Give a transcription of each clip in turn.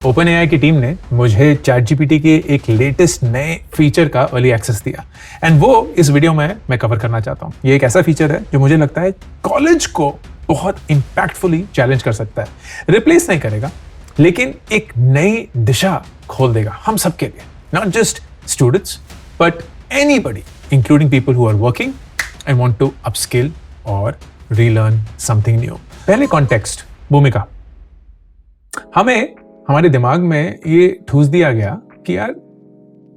OpenAI की team ने मुझे ChatGPT के एक लेटेस्ट नए फीचर का अर्ली एक्सेस दिया एंड वो इस वीडियो में मैं कवर करना चाहता हूँ। ये एक ऐसा फीचर है जो मुझे लगता है कॉलेज को बहुत इंपैक्टफुली चैलेंज कर सकता है। रिप्लेस नहीं करेगा लेकिन एक नई दिशा खोल देगा हम सबके लिए, not just students but anybody including people who are working and want to upskill और रीलर्न समथिंग न्यू। पहले कॉन्टेक्स्ट, भूमिका। हमें हमारे दिमाग में ये ठूस दिया गया कि यार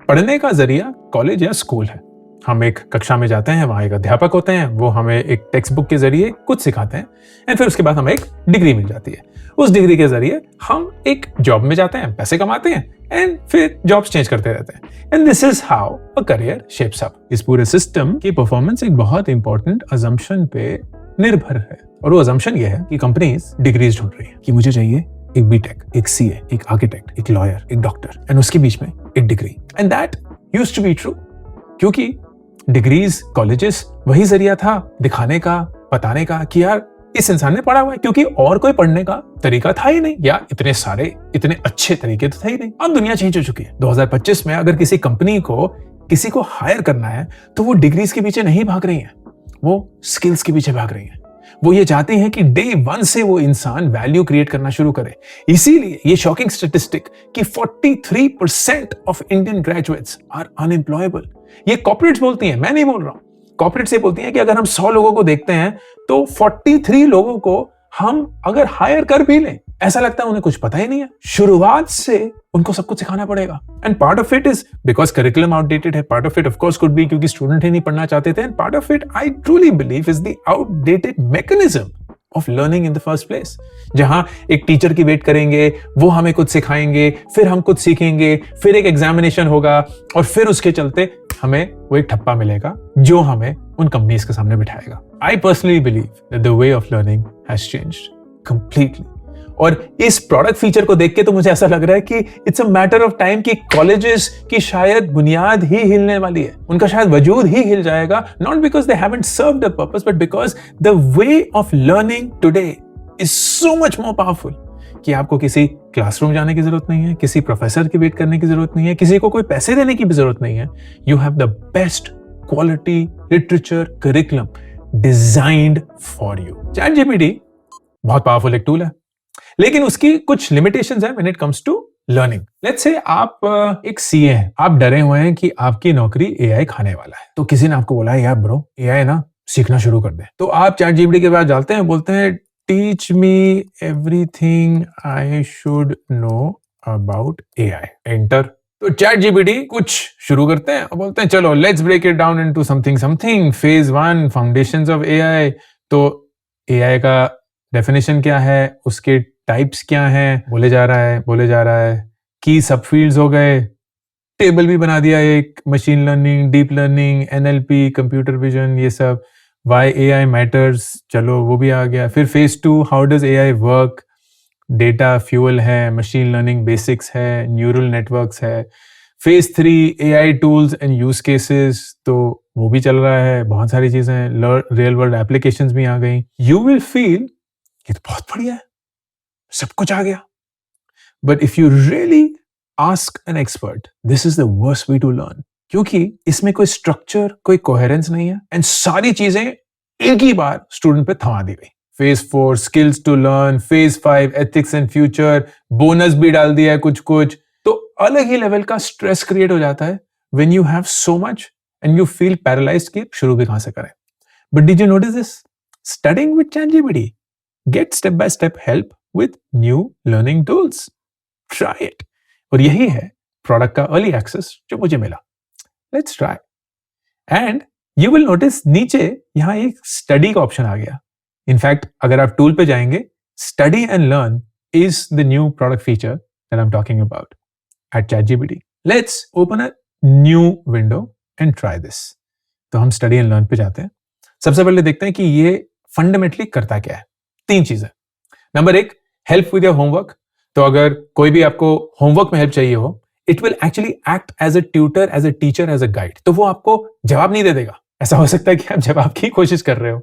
पढ़ने का जरिया कॉलेज या स्कूल है। हम एक कक्षा में जाते हैं, वहां एक अध्यापक होते हैं, वो हमें एक टेक्स्ट बुक के जरिए कुछ सिखाते हैं एंड फिर उसके बाद हमें एक डिग्री मिल जाती है। उस डिग्री के जरिए हम एक जॉब में जाते हैं, पैसे कमाते हैं एंड फिर जॉब्स चेंज करते रहते हैं and this is how a career shapes up. इस पूरे सिस्टम की परफॉर्मेंस एक बहुत इंपॉर्टेंट अजम्पशन पे निर्भर है और वो अजम्पशन ये है कि कंपनीज डिग्रीज ढूंढ रही है कि मुझे चाहिए एक बीटेक, एक सीए, एक आर्किटेक्ट, एक लॉयर, एक डॉक्टर एंड उसके बीच में एक degree. And that used to be true क्योंकि डिग्रीज, कॉलेजेस वही जरिया था दिखाने का, बताने का कि यार इस इंसान ने पढ़ा हुआ है, क्योंकि और कोई पढ़ने का तरीका था ही नहीं या इतने सारे इतने अच्छे तरीके तो थे ही नहीं। अब दुनिया चेंज हो चुकी है। 2025 में अगर किसी कंपनी को किसी को हायर करना है तो वो डिग्रीज के पीछे नहीं भाग रही है, वो स्किल्स के पीछे भाग रही है। वो ये चाहते हैं कि डे 1 से वो इंसान वैल्यू क्रिएट करना शुरू करे। इसीलिए ये शॉकिंग स्टैटिस्टिक कि 43% of Indian graduates are unemployable. ये कॉर्पोरेट्स बोलती हैं, मैं नहीं बोल रहा हूं। कॉर्पोरेट्स ये बोलती हैं कि अगर हम 100 लोगों को देखते हैं तो 43 लोगों को हम अगर हायर कर भी लें, ऐसा लगता है उन्हें कुछ पता ही नहीं है। शुरुआत से उनको सब कुछ सिखाना पड़ेगा and part of it is because curriculum outdated है, part of it of course could be क्योंकि स्टूडेंट ही नहीं पढ़ना चाहते थे and part of it I truly believe is the outdated mechanism of learning in the first place. जहां एक teacher की वेट करेंगे, वो हमें कुछ सिखाएंगे, फिर हम कुछ सीखेंगे, फिर एक एग्जामिनेशन होगा और फिर उसके चलते हमें वो एक ठप्पा मिलेगा जो हमें उन कंपनीज के सामने बिठाएगा। I personally believe that the way of learning has changed completely. और इस प्रोडक्ट फीचर को देख के तो मुझे ऐसा लग रहा है कि it's a matter of time कि कॉलेजेस की शायद बुनियाद ही हिलने वाली है, उनका शायद वजूद ही हिल जाएगा, not because they haven't served a purpose but because the way of learning today is so much more powerful कि आपको किसी क्लासरूम जाने की जरूरत नहीं है, किसी प्रोफेसर की वेट करने की जरूरत नहीं है, किसी को कोई पैसे देने की भी जरूरत नहीं है। You have the best quality literature curriculum designed for you. ChatGPT बहुत पावरफुल एक टूल है लेकिन उसकी कुछ लिमिटेशंस है when it comes to learning. Let's say आप एक सीए हैं, आप डरे हुए हैं कि आपकी नौकरी एआई खाने वाला है, तो किसी ने आपको बोला है यार ब्रो एआई ना सीखना शुरू कर दे, तो आप ChatGPT के पास जाते हैं, बोलते हैं teach me everything I should know about AI, enter. तो ChatGPT कुछ शुरू करते हैं और बोलते हैं चलो let's break it down into something phase 1 foundations of AI. तो एआई का डेफिनेशन क्या है, उसके टाइप्स क्या हैं, बोले जा रहा है की सब फील्ड्स हो गए, टेबल भी बना दिया एक, machine learning, deep learning, NLP, computer vision, ये सब, व्हाई एआई मैटर्स, चलो वो भी आ गया। फिर phase 2 how does AI work, data fuel है, मशीन लर्निंग बेसिक्स है, न्यूरल नेटवर्क्स है। Phase 3 AI tools and use cases, तो वो भी चल रहा है, बहुत सारी चीजें, रियल वर्ल्ड एप्लीकेशंस भी आ गई। यू विल फील ये तो बहुत बढ़िया है, सब कुछ आ गया, but if you really ask an expert this is the worst way to learn, क्योंकि इसमें कोई स्ट्रक्चर, कोई कोहेरेंस नहीं है एंड सारी चीजें एक ही बार स्टूडेंट पे थमा दी गई। Phase 4 skills to learn, phase 5 ethics and future, bonus भी डाल दिया है कुछ कुछ, तो अलग ही लेवल का स्ट्रेस क्रिएट हो जाता है when you have so much and you feel paralysed कि शुरू भी कहां से करें। But did you notice this? Studying with ChatGPT get step by step help with new learning tools. Try it. और यही है प्रोडक्ट का अर्ली एक्सेस जो मुझे मिला। Let's try. And you will notice नीचे यहां एक स्टडी का ऑप्शन आ गया। इनफैक्ट अगर आप टूल पे जाएंगे, study and learn is the new product feature that I'm talking about at ChatGPT. Let's open a new window and try this. तो हम स्टडी एंड लर्न पे जाते हैं। सबसे पहले देखते हैं कि ये फंडामेंटली करता क्या है। 3 चीजें। Number 1, help with your homework. तो अगर कोई भी आपको होमवर्क में हेल्प चाहिए हो, it will actually act as a tutor, as a teacher, as a guide. तो वो आपको जवाब नहीं दे देगा, ऐसा हो सकता है कि आप जवाब की कोशिश कर रहे हो,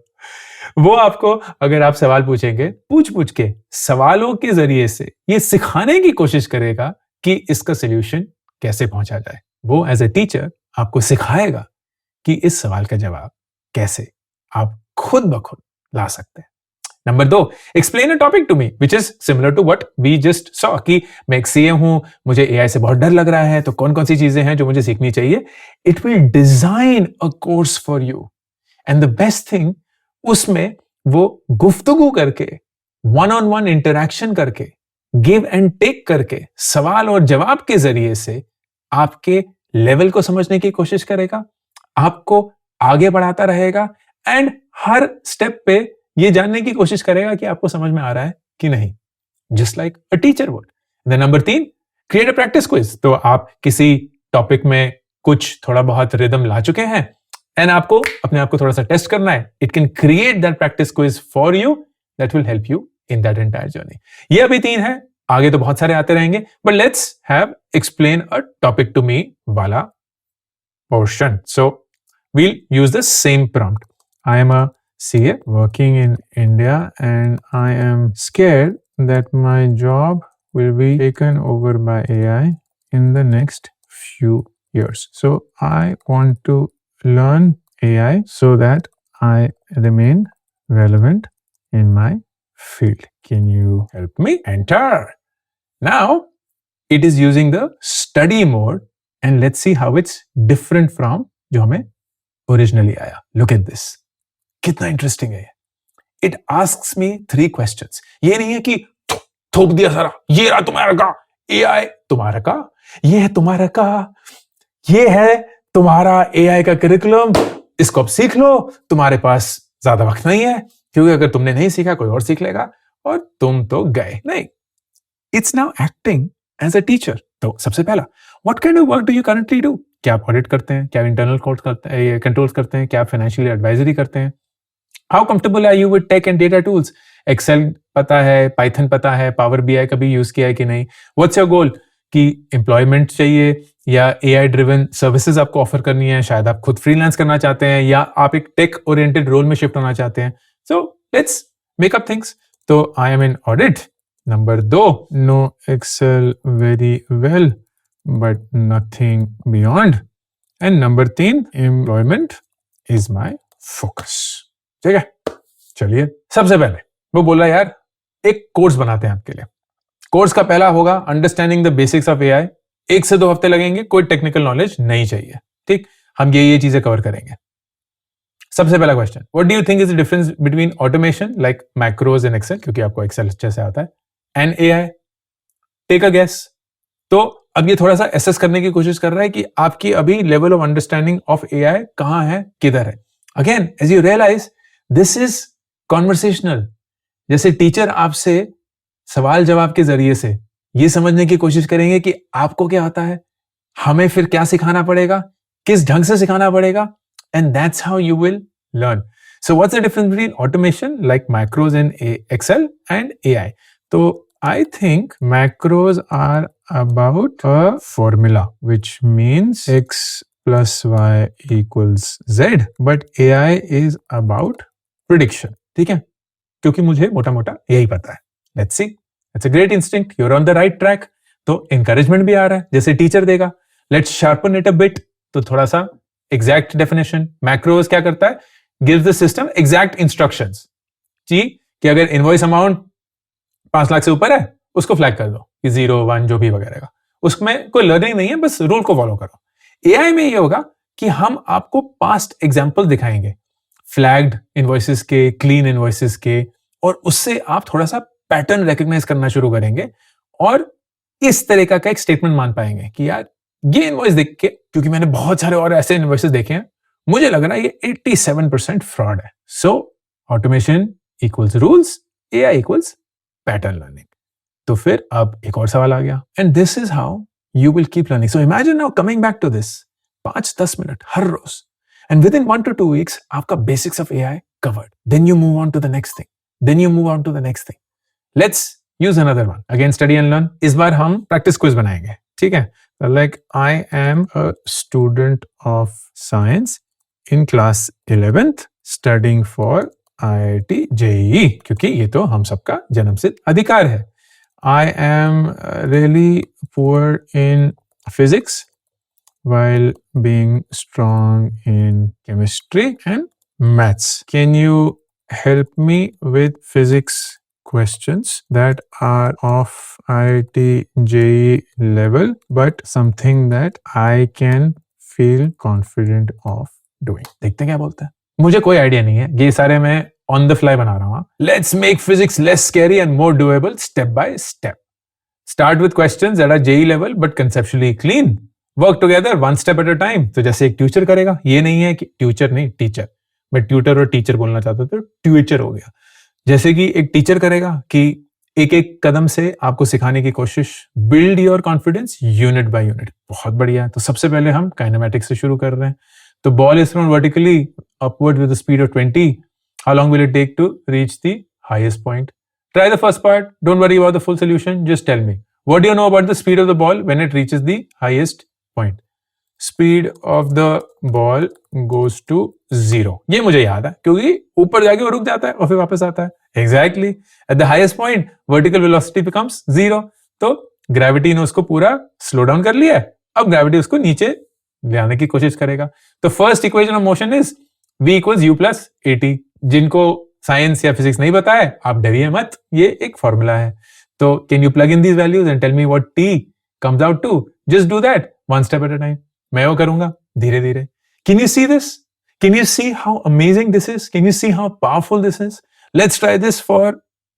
वो आपको अगर आप सवाल पूछेंगे, पूछ के सवालों के जरिए से ये सिखाने की कोशिश करेगा कि इसका सोल्यूशन कैसे पहुंचा जाए। वो एज ए टीचर आपको सिखाएगा कि इस सवाल का जवाब कैसे आप खुद ब खुद ला सकते हैं। Number 2, explain a topic to me which is similar to what we just saw कि मैं एक सीए हूं, मुझे एआई से बहुत डर लग रहा है, तो कौन कौन सी चीजें हैं जो मुझे सीखनी चाहिए। It will design a course for you and the best thing, उसमें वो गुफ्तगू करके, वन ऑन वन इंटरैक्शन करके, गिव एंड टेक करके, सवाल और जवाब के जरिए से आपके लेवल को समझने की कोशिश करेगा, आपको आगे बढ़ाता रहेगा एंड हर स्टेप पे ये जानने की कोशिश करेगा कि आपको समझ में आ रहा है कि नहीं, just like a teacher would. Then number 3, create a practice quiz. तो आप किसी टॉपिक में कुछ थोड़ा बहुत रिदम ला चुके हैं एंड आपको अपने आप को थोड़ा सा टेस्ट करना है। It can create that practice quiz for you that will help you in that entire journey. ये अभी 3 है, आगे तो बहुत सारे आते रहेंगे, but let's have explain a topic to me वाला portion. So we'll use the same prompt. I am a CA working in India and I am scared that my job will be taken over by AI in the next few years. So I want to learn AI so that I remain relevant in my field. Can you help me? Enter. Now it is using the study mode and let's see how it's different from जो हमें originally आया। Look at this, कितना interesting है। It asks me 3 questions. ये नहीं है कि थोप दिया सारा, ये रहा तुम्हारा का एआई, तुम्हारा का ये है, तुम्हारा का ये है, तुम्हारा एआई का करिकुलम, इसको अब सीख लो, तुम्हारे पास ज्यादा वक्त नहीं है क्योंकि अगर तुमने नहीं सीखा कोई और सीख लेगा और तुम तो गए। नहीं, it's now acting as a teacher. तो सबसे पहला, what kind of work do you currently do? क्या आप ऑडिट करते हैं? क्या इंटरनल कंट्रोल्स करते हैं? क्या आप फाइनेंशियल एडवाइजरी करते हैं? How comfortable are you with tech and data tools? Excel पता है, पाइथन पता है, पावर बीआई कभी यूज किया है कि नहीं? What's your goal? कि एम्प्लॉयमेंट चाहिए या एआई ड्रिवन सर्विसेज आपको ऑफर करनी है, शायद आप खुद फ्रीलांस करना चाहते हैं या आप एक टेक ओरिएंटेड रोल में शिफ्ट होना चाहते हैं। So let's make up things. तो I am in audit. Number 2, no Excel very well but nothing beyond. And number 3, employment is my focus. ठीक है, चलिए सबसे पहले वो बोला यार एक कोर्स बनाते हैं आपके लिए। कोर्स का पहला होगा understanding the basics of AI. 1 से 2 हफ्ते लगेंगे, कोई टेक्निकल नॉलेज नहीं चाहिए। ठीक, हम ये चीजें कवर करेंगे। सबसे पहला question, what do you think is the difference between automation like macros in Excel, क्योंकि आपको एक्सेल अच्छे से आता है, and AI? Take a guess. तो अब ये थोड़ा सा एसेस करने की कोशिश कर रहा है कि आपकी अभी level of understanding of AI कहां है, किधर है। Again as you realise this is conversational. जैसे टीचर आपसे सवाल जवाब के जरिए से ये समझने की कोशिश करेंगे कि आपको क्या आता है, हमें फिर क्या सिखाना पड़ेगा, किस ढंग से सिखाना पड़ेगा, and that's how you will learn. So what's the difference between automation like macros in Excel and AI? तो I think macros are about a formula, which means x plus y equals z, but AI is about prediction. ठीक है, क्योंकि मुझे मोटा मोटा यही पता है। Let's see, it's a great instinct, you're on the right track. तो encouragement भी आ रहा है जैसे टीचर देगा। Let's sharpen it a bit, तो थोड़ा सा exact definition। Macros क्या करता है? Gives the system exact instructions जी, कि अगर इनवॉइस अमाउंट 5 लाख से ऊपर है उसको फ्लैग कर दो कि 0, 1 जो भी वगैरह का, उसमें कोई लर्निंग नहीं है, बस रूल को फॉलो करो। एआई में ये होगा कि हम आपको पास्ट एग्जांपल दिखाएंगे, फ्लैग्ड इनवॉइसेस के, क्लीन इनवॉइसेस के, और उससे आप थोड़ा सा पैटर्न रिकॉग्नाइज करना शुरू करेंगे और इस तरीका का एक स्टेटमेंट मान पाएंगे कि यार ये इनवॉइस देख के, क्योंकि मैंने बहुत सारे और ऐसे इनवॉइसेस देखे हैं, मुझे लग रहा है ये 87% फ्रॉड है। So automation equals rules, AI equals pattern learning. तो फिर अब एक और सवाल आ गया, and this is how you will keep learning. So imagine now coming back to this 5-10 minute हर रोज, and within 1 to 2 weeks आपका basics of AI covered. Then you move on to the next thing, then you move on to the next thing. Let's use another one, again study and learn. इस बार हम practice quiz बनाएंगे, ठीक है? Like I am a student of science in class 11th studying for IIT JEE, क्योंकि ये तो हम सबका जन्मसिद्ध अधिकार है. I am really poor in physics while being strong in chemistry and maths. Can you help me with physics questions that are of IIT JEE level, but something that I can feel confident of doing? देखते हैं क्या बोलता है. मुझे कोई idea नहीं है, ये सारे मैं ऑन द फ्लाई बना रहा हूं. Let's make physics less scary and more doable step by step. Start with questions that are JEE level but conceptually clean. Work together one step at a time. तो जैसे एक ट्यूचर करेगा, ये नहीं है कि ट्यूचर नहीं टीचर, मैं ट्यूटर और टीचर बोलना चाहता था, ट्यूचर हो गया. जैसे कि एक टीचर करेगा कि एक एक कदम से आपको सिखाने की कोशिश. Build your confidence unit by unit. बहुत बढ़िया. तो सबसे पहले हम काइनेमैटिक्स से शुरू कर रहे हैं. तो ball is thrown vertically upward with the speed of 20. How long will it take to reach the highest point? Try the first part. Don't worry about the full solution. Just tell me. What do you know about the speed of the ball when it reaches the highest point? Speed of the ball goes to 0. ये मुझे याद है क्योंकि ऊपर जाके वो रुक जाता है और फिर वापस आता है. Exactly. At the highest point, vertical velocity becomes 0. तो ग्रेविटी ने उसको पूरा स्लो डाउन कर लिया है. अब ग्रेविटी उसको नीचे ले आने की कोशिश करेगा. तो first equation of motion is v equals u plus at. जिनको साइंस या फिजिक्स नहीं पता है, आप डरिए मत, ये एक फॉर्मूला है. तो can you plug in these values and tell me what t comes out to? Just do that one step at a time. मैं वो करूंगा धीरे धीरे. Can you see this? Can you see how amazing this is? Can you see how powerful this is? Let's try this for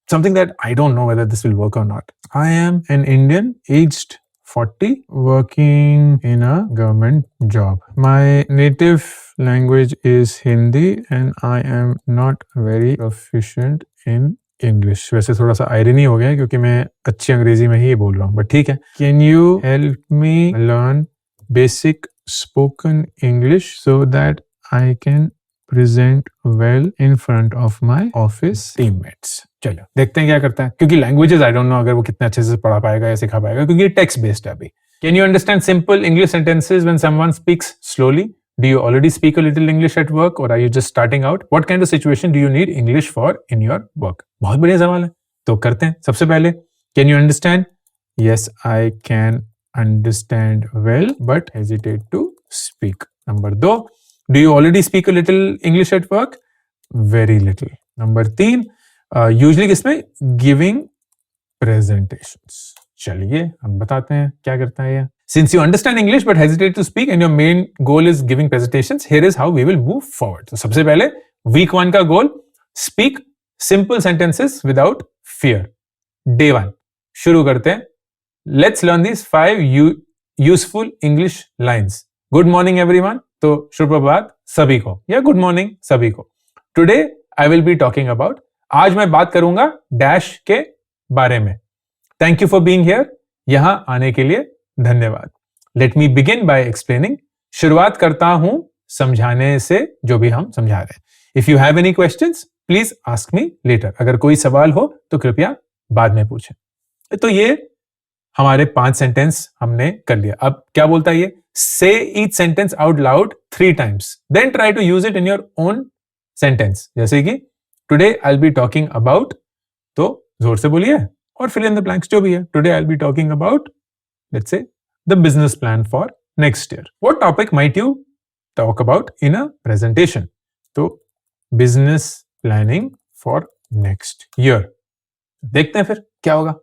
something that I don't know whether this will work or not. I am an Indian aged 40 working in a government job. My native language is Hindi and I am not very proficient in English. वैसे थोड़ा सा irony हो गया है क्योंकि मैं अच्छी अंग्रेजी में ही बोल रहा हूँ, बट ठीक है. Can you help me learn basic spoken English so that I can present well in front of my office teammates? चलो देखते हैं क्या करता है, क्योंकि लैंग्वेजेस आई डोंट नो अगर वो कितने अच्छे से पढ़ा पाएगा या सिखा पाएगा, क्योंकि ये टेक्स्ट बेस्ड है अभी. Can you understand simple English sentences when someone speaks slowly? Do you already speak a little English at work or are you just starting out? What kind of situation do you need English for in your work? बहुत बढ़िया सवाल है, तो करते हैं. सबसे पहले, can you understand? Yes I can understand well but hesitate to speak. Number 2, do you already speak a little English at work? Very little. Number 3, usually किसमें? Giving presentations. चलिए हम बताते हैं क्या करता है ये. Since you understand English but hesitate to speak and your main goal is giving presentations, here is how we will move forward. So सबसे पहले week 1 का goal, speak simple sentences without fear. Day 1 शुरू करते हैं. Let's learn these 5 useful English lines. Good morning everyone. तो शुभ प्रभात सभी को या गुड मॉर्निंग सभी को. Today I will be talking about, आज मैं बात करूंगा डैश के बारे में. Thank you for being here. यहां आने के लिए धन्यवाद. Let me begin by explaining. शुरुआत करता हूं समझाने से जो भी हम समझा रहे हैं. If you have any questions please ask me later. अगर कोई सवाल हो तो कृपया बाद में पूछें. तो ये हमारे 5 सेंटेंस हमने कर लिया. अब क्या बोलता है ये? Say each sentence out loud 3 times. Then try to use it in your own sentence. जैसे कि today I will be talking about, तो जोर से बोलिए और फिल इन द ब्लैंक्स जो भी है. Today I will be talking about, let's say, the business plan for next year. What topic might you talk about in a presentation? So, business planning for next year. देखते हैं फिर क्या होगा.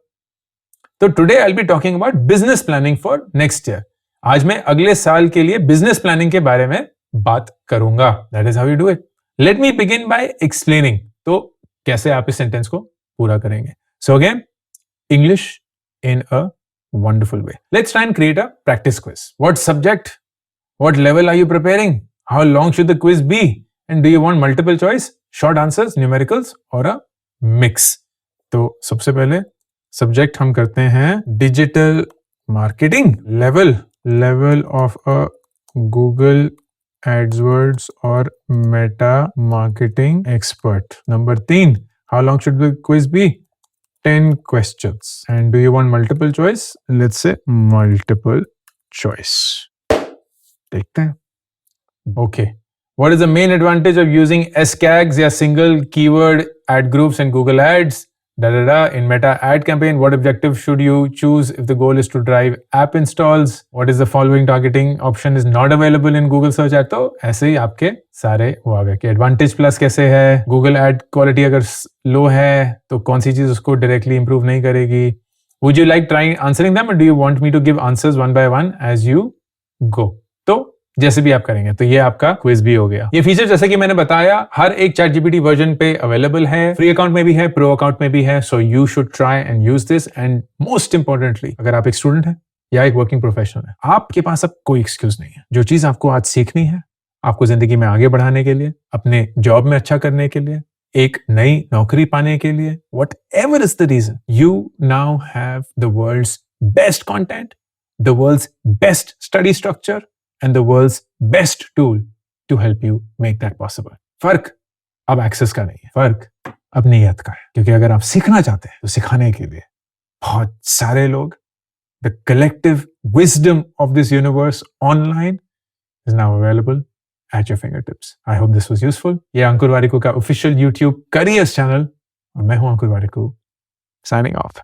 तो today I'll be talking about business planning for next year. आज मैं अगले साल के लिए business planning के बारे में बात करूंगा. That is how you do it. Let me begin by explaining. तो कैसे आप इस सेंटेंस को पूरा करेंगे. So again, English in a wonderful way. Let's try and create a practice quiz. What subject? What level are you preparing? How long should the quiz be? And do you want multiple choice, short answers, numericals or a mix? तो सबसे पहले subject हम करते हैं digital marketing. Level of a Google AdWords और Meta marketing expert. Number 3, how long should the quiz be? 10 questions. And do you want multiple choice? Let's say multiple choice. देखते हैं. Okay. What is the main advantage of using SCAGs या single keyword ad groups and Google Ads? In Meta ad campaign, what objective should you choose if the goal is to drive app installs? What is the following targeting option is not available in Google search ad? तो ऐसे ही आपके सारे वो आ गए कि advantage plus कैसे है, Google ad quality अगर लो है तो कौन सी चीज उसको डायरेक्टली इंप्रूव नहीं करेगी. Would you like trying answering them or do you want me to give answers one by one as you go? तो जैसे भी आप करेंगे. तो ये आपका क्विज भी हो गया. ये फीचर जैसे कि मैंने बताया हर एक ChatGPT वर्जन पे अवेलेबल है. फ्री अकाउंट में भी है, प्रो अकाउंट में भी है. So you should try and use this. And most importantly अगर आप एक स्टूडेंट है या एक वर्किंग प्रोफेशनल है, आपके पास अब कोई एक्सक्यूज नहीं है. जो चीज आपको आज सीखनी है, आपको जिंदगी में आगे बढ़ाने के लिए, अपने जॉब में अच्छा करने के लिए, एक नई नौकरी पाने के लिए, whatever is the reason, you now have the world's best content, the world's best study structure, and the world's best tool to help you make that possible. फर्क अब एक्सेस का नहीं है, फर्क अब नीयत का है. क्योंकि अगर आप सीखना चाहते हैं तो सिखाने के लिए बहुत सारे लोग, the collective wisdom of this universe online is now available at your fingertips. I hope this was useful. ये अंकुर वारिकू का ऑफिशियल YouTube करियर्स चैनल और मैं हूं अंकुर वारिकू, signing off.